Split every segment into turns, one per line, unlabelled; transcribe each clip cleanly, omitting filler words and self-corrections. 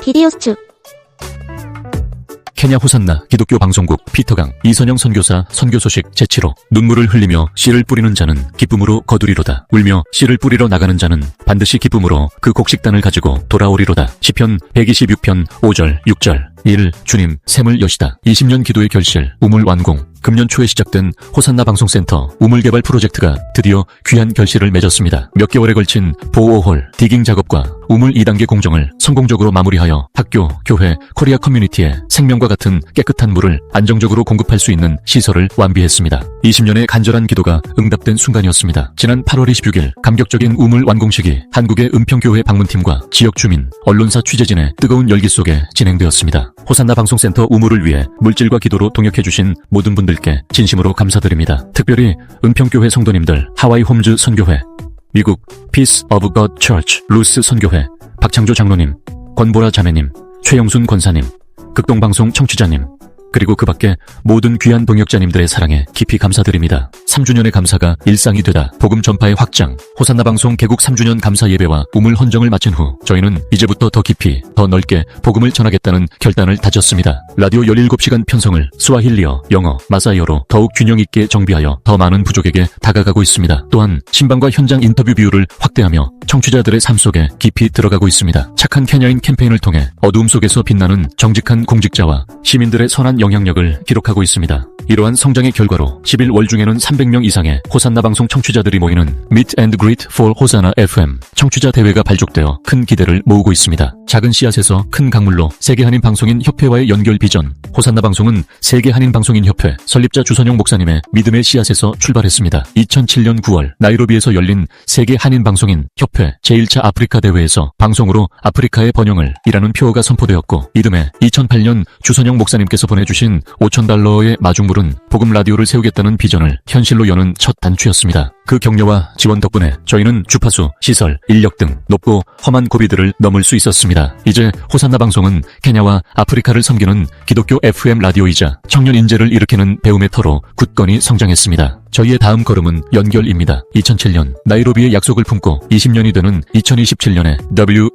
비디오스튜
케냐 호산나 기독교 방송국 피터강 이선영 선교사 선교 소식 제7호 눈물을 흘리며 씨를 뿌리는 자는 기쁨으로 거두리로다. 울며 씨를 뿌리러 나가는 자는 반드시 기쁨으로 그 곡식단을 가지고 돌아오리로다. 시편 126편 5절 6절 1. 주님 샘을 여시다. 20년 기도의 결실 우물 완공. 금년 초에 시작된 호산나 방송센터 우물 개발 프로젝트가 드디어 귀한 결실을 맺었습니다. 몇 개월에 걸친 보호홀, 디깅 작업과 우물 2단계 공정을 성공적으로 마무리하여 학교, 교회, 코리아 커뮤니티에 생명과 같은 깨끗한 물을 안정적으로 공급할 수 있는 시설을 완비했습니다. 20년의 간절한 기도가 응답된 순간이었습니다. 지난 8월 26일 감격적인 우물 완공식이 한국의 은평교회 방문팀과 지역 주민, 언론사 취재진의 뜨거운 열기 속에 진행되었습니다. 호산나 방송센터 우물을 위해 물질과 기도로 동역해주신 모든 분들께 진심으로 감사드립니다. 특별히 은평교회 성도님들, 하와이 홈즈 선교회, 미국 Peace of God Church 루스 선교회, 박창조 장로님, 권보라 자매님, 최영순 권사님, 극동방송 청취자님, 그리고 그 밖에 모든 귀한 동역자님들의 사랑에 깊이 감사드립니다. 3주년의 감사가 일상이 되다. 복음 전파의 확장. 호산나 방송 개국 3주년 감사 예배와 우물 헌정을 마친 후 저희는 이제부터 더 깊이, 더 넓게 복음을 전하겠다는 결단을 다졌습니다. 라디오 17시간 편성을 스와힐리어, 영어, 마사이어로 더욱 균형 있게 정비하여 더 많은 부족에게 다가가고 있습니다. 또한 신방과 현장 인터뷰 비율을 확대하며 청취자들의 삶 속에 깊이 들어가고 있습니다. 착한 케냐인 캠페인을 통해 어두움 속에서 빛나는 정직한 공직자와 시민들의 선한 영향력을 기록하고 있습니다. 이러한 성장의 결과로 11월 중에는 300명 이상의 호산나 방송 청취자들이 모이는 Meet and Greet for 호산나 FM 청취자 대회가 발족되어 큰 기대를 모으고 있습니다. 작은 씨앗에서 큰 강물로 세계 한인 방송인 협회와의 연결 비전. 호산나 방송은 세계 한인 방송인 협회 설립자 주선용 목사님의 믿음의 씨앗에서 출발했습니다. 2007년 9월 나이로비에서 열린 세계 한인 방송인 협회 제1차 아프리카 대회에서 방송으로 아프리카의 번영을 이라는 표어가 선포되었고, 이듬해 2008년 주선용 목사님께서 보내주신 $5,000의 마중물은 복음 라디오를 세우겠다는 비전을 현실로 여는 첫 단추였습니다. 그 격려와 지원 덕분에 저희는 주파수, 시설, 인력 등 높고 험한 고비들을 넘을 수 있었습니다. 이제 호산나 방송은 케냐와 아프리카를 섬기는 기독교 FM 라디오이자 청년 인재를 일으키는 배움의 터로 굳건히 성장했습니다. 저희의 다음 걸음은 연결입니다. 2007년 나이로비의 약속을 품고 20년이 되는 2027년에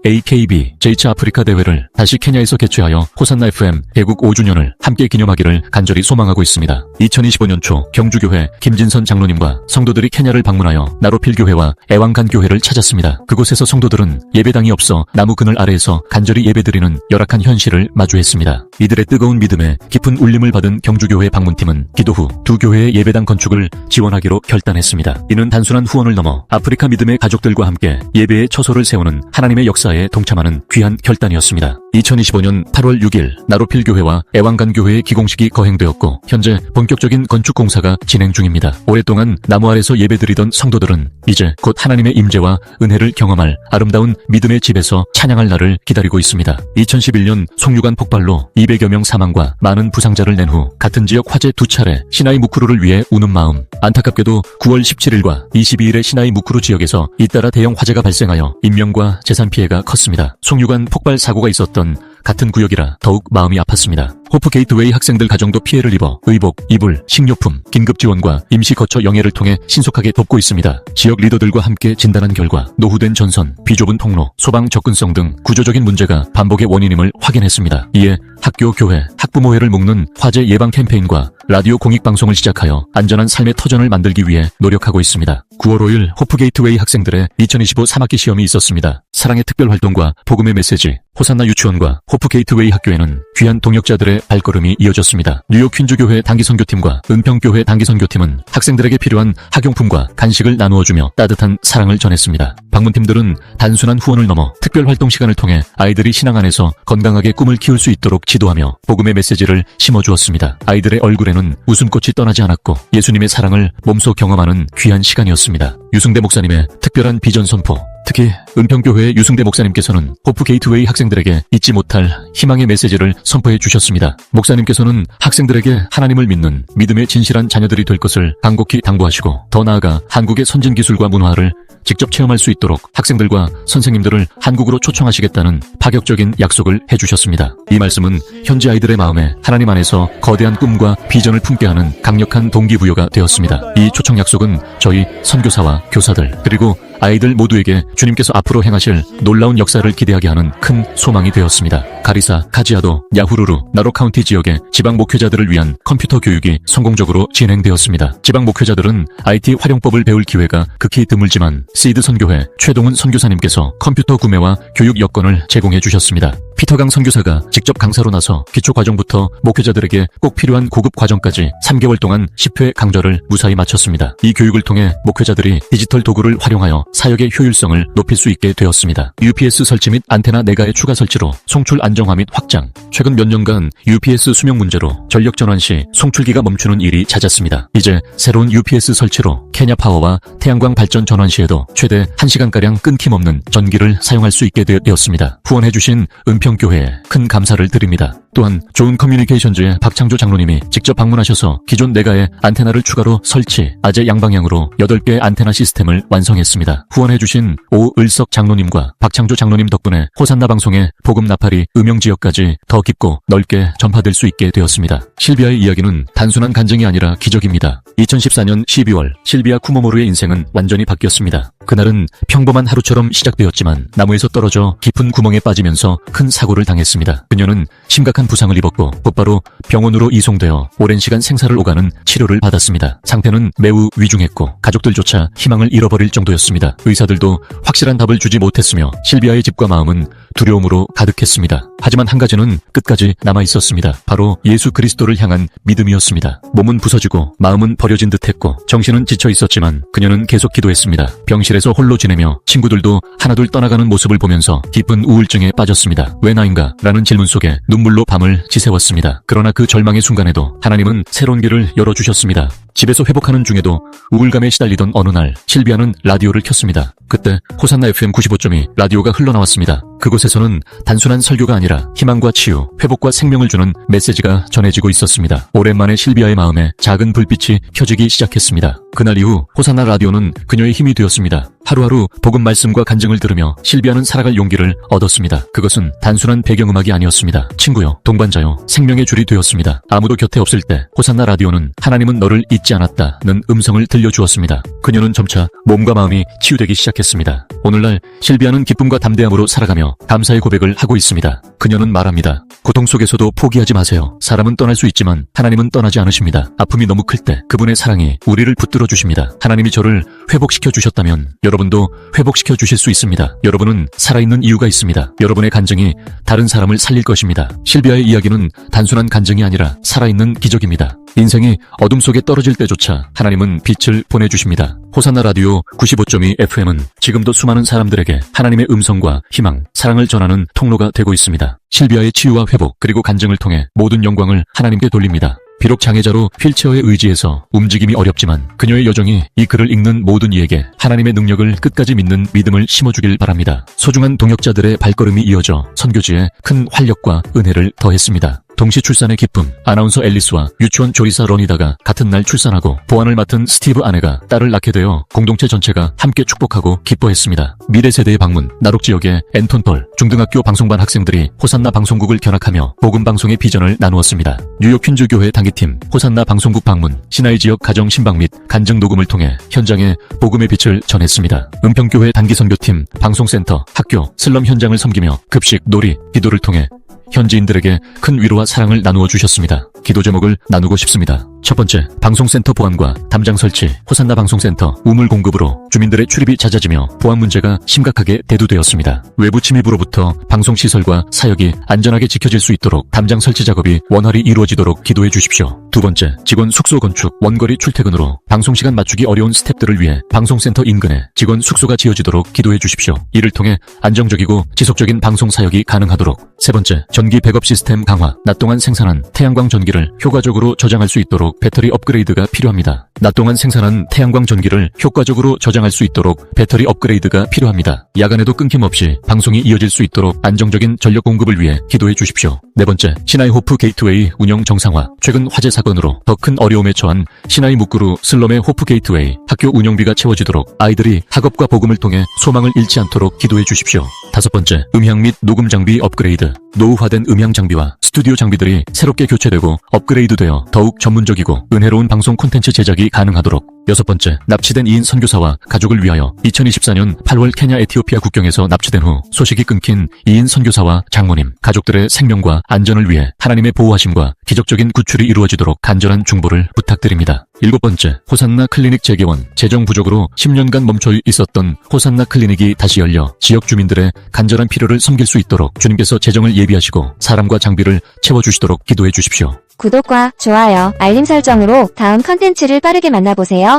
WAKB 제2차 아프리카 대회를 다시 케냐에서 개최하여 호산나 FM 개국 5주년을 함께 기념하기를 간절히 소망하고 있습니다. 2025년 초 경주교회 김진선 장로님과 성도들이 케냐를 방문하여 나로필교회와 애왕간교회를 찾았습니다. 그곳에서 성도들은 예배당이 없어 나무 그늘 아래에서 간절히 예배드리는 열악한 현실을 마주했습니다. 이들의 뜨거운 믿음에 깊은 울림을 받은 경주교회 방문팀은 기도 후 두 교회의 예배당 건축을 지원하기로 결단했습니다. 이는 단순한 후원을 넘어 아프리카 믿음의 가족들과 함께 예배의 처소를 세우는 하나님의 역사에 동참하는 귀한 결단이었습니다. 2025년 8월 6일 나로필교회와 애왕간교회의 기공식이 거행되었고, 현재 본격적인 건축 공사가 진행 중입니다. 오랫동안 나무 아래서 예배드리던 성도들은 이제 곧 하나님의 임재와 은혜를 경험할 아름다운 믿음의 집에서 찬양할 날을 기다리고 있습니다. 2011년 송유관 폭발로 200여 명 사망과 많은 부상자를 낸 후 같은 지역 화재 2차례 시나이 무쿠루를 위해 우는 마음. 안타깝게도 9월 17일과 22일의 시나이 무쿠루 지역에서 잇따라 대형 화재가 발생하여 인명과 재산 피해가 컸습니다. 송유관 폭발 사고가 있었던 같은 구역이라 더욱 마음이 아팠습니다. 호프 게이트웨이 학생들 가정도 피해를 입어 의복, 이불, 식료품, 긴급 지원과 임시 거처 영해를 통해 신속하게 돕고 있습니다. 지역 리더들과 함께 진단한 결과 노후된 전선, 비좁은 통로, 소방 접근성 등 구조적인 문제가 반복의 원인임을 확인했습니다. 이에 학교, 교회, 학부모회를 묶는 화재 예방 캠페인과 라디오 공익방송을 시작하여 안전한 삶의 터전을 만들기 위해 노력하고 있습니다. 9월 5일 호프 게이트웨이 학생들의 2025 3학기 시험이 있었습니다. 사랑의 특별 활동과 복음의 메시지, 호산나 유치원과 호프 게이트웨이 학교에는 귀한 동역자들의 발걸음이 이어졌습니다. 뉴욕 퀸즈교회 단기선교팀과 은평교회 단기선교팀은 학생들에게 필요한 학용품과 간식을 나누어주며 따뜻한 사랑을 전했습니다. 방문팀들은 단순한 후원을 넘어 특별 활동 시간을 통해 아이들이 신앙 안에서 건강하게 꿈을 키울 수 있도록 지도하며 복음의 메시지를 심어주었습니다. 아이들의 얼굴에는 웃음꽃이 떠나지 않았고 예수님의 사랑을 몸소 경험하는 귀한 시간이었습니다. 유승대 목사님의 특별한 비전 선포. 특히 은평교회의 유승대 목사님께서는 호프 게이트웨이 학생들에게 잊지 못할 희망의 메시지를 선포해 주셨습니다. 목사님께서는 학생들에게 하나님을 믿는 믿음의 진실한 자녀들이 될 것을 간곡히 당부하시고, 더 나아가 한국의 선진 기술과 문화를 직접 체험할 수 있도록 학생들과 선생님들을 한국으로 초청하시겠다는 파격적인 약속을 해주셨습니다. 이 말씀은 현지 아이들의 마음에 하나님 안에서 거대한 꿈과 비전을 품게 하는 강력한 동기부여가 되었습니다. 이 초청 약속은 저희 선교사와 교사들 그리고 아이들 모두에게 주님께서 앞으로 행하실 놀라운 역사를 기대하게 하는 큰 소망이 되었습니다. 가리사, 카지아도, 야후루루, 나로 카운티 지역의 지방 목회자들을 위한 컴퓨터 교육이 성공적으로 진행되었습니다. 지방 목회자들은 IT 활용법을 배울 기회가 극히 드물지만 시드 선교회 최동훈 선교사님께서 컴퓨터 구매와 교육 여건을 제공해 주셨습니다. 피터강 선교사가 직접 강사로 나서 기초 과정부터 목회자들에게 꼭 필요한 고급 과정까지 3개월 동안 10회 강좌를 무사히 마쳤습니다. 이 교육을 통해 목회자들이 디지털 도구를 활용하여 사역의 효율성을 높일 수 있게 되었습니다. UPS 설치 및 안테나 내가의 추가 설치로 송출 안정화 및 확장. 최근 몇 년간 UPS 수명 문제로 전력 전환 시 송출기가 멈추는 일이 잦았습니다. 이제 새로운 UPS 설치로 케냐파워와 태양광 발전 전환 시에도 최대 1시간가량 끊김없는 전기를 사용할 수 있게 되었습니다. 후원해주신 은평교회에 큰 감사를 드립니다. 또한 좋은 커뮤니케이션즈의 박창조 장로님이 직접 방문하셔서 기존 내가에 안테나를 추가로 설치, 아재 양방향으로 8개의 안테나 시스템을 완성했습니다. 후원해주신 오을석 장로님과 박창조 장로님 덕분에 호산나 방송의 복음 나팔이 음영지역까지 더 깊고 넓게 전파될 수 있게 되었습니다. 실비아의 이야기는 단순한 간증이 아니라 기적입니다. 2014년 12월 실비아 쿠모모루의 인생은 완전히 바뀌었습니다. 그날은 평범한 하루처럼 시작되었지만 나무에서 떨어져 깊은 구멍에 빠지면서 큰 사고를 당했습니다. 그녀는 심각한 부상을 입었고 곧바로 병원으로 이송되어 오랜 시간 생사를 오가는 치료를 받았습니다. 상태는 매우 위중했고 가족들조차 희망을 잃어버릴 정도였습니다. 의사들도 확실한 답을 주지 못했으며 실비아의 집과 마음은 두려움으로 가득했습니다. 하지만 한 가지는 끝까지 남아있었습니다. 바로 예수 그리스도를 향한 믿음이었습니다. 몸은 부서지고 마음은 버려진 듯했고 정신은 지쳐있었지만 그녀는 계속 기도했습니다. 병실에서 홀로 지내며 친구들도 하나둘 떠나가는 모습을 보면서 깊은 우울증에 빠졌습니다. 왜 나인가? 라는 질문 속에 눈물로 밤을 지새웠습니다. 그러나 그 절망의 순간에도 하나님은 새로운 길을 열어주셨습니다. 집에서 회복하는 중에도 우울감에 시달리던 어느 날 실비아는 라디오를 켰습니다. 그때 호산나 FM 95.2 라디오가 흘러나왔습니다. 그곳에서는 단순한 설교가 아니라 희망과 치유, 회복과 생명을 주는 메시지가 전해지고 있었습니다. 오랜만에 실비아의 마음에 작은 불빛이 켜지기 시작했습니다. 그날 이후 호산나 라디오는 그녀의 힘이 되었습니다. 하루하루 복음 말씀과 간증을 들으며 실비아는 살아갈 용기를 얻었습니다. 그것은 단순한 배경음악이 아니었습니다. 친구요, 동반자요, 생명의 줄이 되었습니다. 아무도 곁에 없을 때 호산나 라디오는 하나님은 너를 잊지 않았다는 음성을 들려주었습니다. 그녀는 점차 몸과 마음이 치유되기 시작했습니다. 오늘날 실비아는 기쁨과 담대함으로 살아가며 감사의 고백을 하고 있습니다. 그녀는 말합니다. 고통 속에서도 포기하지 마세요. 사람은 떠날 수 있지만 하나님은 떠나지 않으십니다. 아픔이 너무 클 때 그분의 사랑이 우리를 붙들어 주십니다. 하나님이 저를 회복시켜 주셨다면 여러분도 회복시켜 주실 수 있습니다. 여러분은 살아있는 이유가 있습니다. 여러분의 간증이 다른 사람을 살릴 것입니다. 실비아의 이야기는 단순한 간증이 아니라 살아있는 기적입니다. 인생이 어둠 속에 떨어질 때조차 하나님은 빛을 보내주십니다. 호산나 라디오 95.2 FM은 지금도 수많은 사람들에게 하나님의 음성과 희망, 사랑을 전하는 통로가 되고 있습니다. 실비아의 치유와 회복 그리고 간증을 통해 모든 영광을 하나님께 돌립니다. 비록 장애자로 휠체어에 의지해서 움직임이 어렵지만 그녀의 여정이 이 글을 읽는 모든 이에게 하나님의 능력을 끝까지 믿는 믿음을 심어주길 바랍니다. 소중한 동역자들의 발걸음이 이어져 선교지에 큰 활력과 은혜를 더했습니다. 동시 출산의 기쁨. 아나운서 앨리스와 유치원 조리사 러니다가 같은 날 출산하고 보안을 맡은 스티브 아내가 딸을 낳게 되어 공동체 전체가 함께 축복하고 기뻐했습니다. 미래 세대의 방문. 나록 지역의 앤톤펄 중등학교 방송반 학생들이 호산나 방송국을 견학하며 복음 방송의 비전을 나누었습니다. 뉴욕 퀸즈 교회 단기팀 호산나 방송국 방문. 시나이 지역 가정 신방 및 간증 녹음을 통해 현장에 복음의 빛을 전했습니다. 은평교회 단기 선교팀 방송센터 학교 슬럼 현장을 섬기며 급식 놀이 기도를 통해 현지인들에게 큰 위로와 사랑을 나누어 주셨습니다. 기도 제목을 나누고 싶습니다. 첫 번째, 방송센터 보안과 담장 설치. 호산나 방송센터 우물 공급으로 주민들의 출입이 잦아지며 보안 문제가 심각하게 대두되었습니다. 외부 침입으로부터 방송시설과 사역이 안전하게 지켜질 수 있도록 담장 설치 작업이 원활히 이루어지도록 기도해 주십시오. 두 번째, 직원 숙소 건축. 원거리 출퇴근으로 방송시간 맞추기 어려운 스태프들을 위해 방송센터 인근에 직원 숙소가 지어지도록 기도해 주십시오. 이를 통해 안정적이고 지속적인 방송 사역이 가능하도록. 세 번째, 전기 백업 시스템 강화. 낮 동안 생산한 태양광 전기를 효과적으로 저장할 수 있도록 배터리 업그레이드가 필요합니다. 낮 동안 생산한 태양광 전기를 효과적으로 저장할 수 있도록 배터리 업그레이드가 필요합니다. 야간에도 끊김없이 방송이 이어질 수 있도록 안정적인 전력 공급을 위해 기도해 주십시오. 네 번째, 시나이 호프 게이트웨이 운영 정상화. 최근 화재 사건으로 더 큰 어려움에 처한 시나이 무구루 슬럼의 호프 게이트웨이 학교 운영비가 채워지도록 아이들이 학업과 복음을 통해 소망을 잃지 않도록 기도해 주십시오. 다섯 번째, 음향 및 녹음 장비 업그레이드. 노후화된 음향 장비와 스튜디오 장비들이 새롭게 교체되고 업그레이드되어 더욱 전문적이고 은혜로운 방송 콘텐츠 제작이 가능하도록. 여섯 번째, 납치된 이인 선교사와 가족을 위하여 2024년 8월 케냐 에티오피아 국경에서 납치된 후 소식이 끊긴 이인 선교사와 장모님, 가족들의 생명과 안전을 위해 하나님의 보호하심과 기적적인 구출이 이루어지도록 간절한 중보를 부탁드립니다. 일곱 번째, 호산나 클리닉 재개원, 재정 부족으로 10년간 멈춰 있었던 호산나 클리닉이 다시 열려 지역 주민들의 간절한 필요를 섬길 수 있도록 주님께서 재정을 예비하시고 사람과 장비를 채워주시도록 기도해 주십시오.
구독과 좋아요, 알림 설정으로 다음 컨텐츠를 빠르게 만나보세요.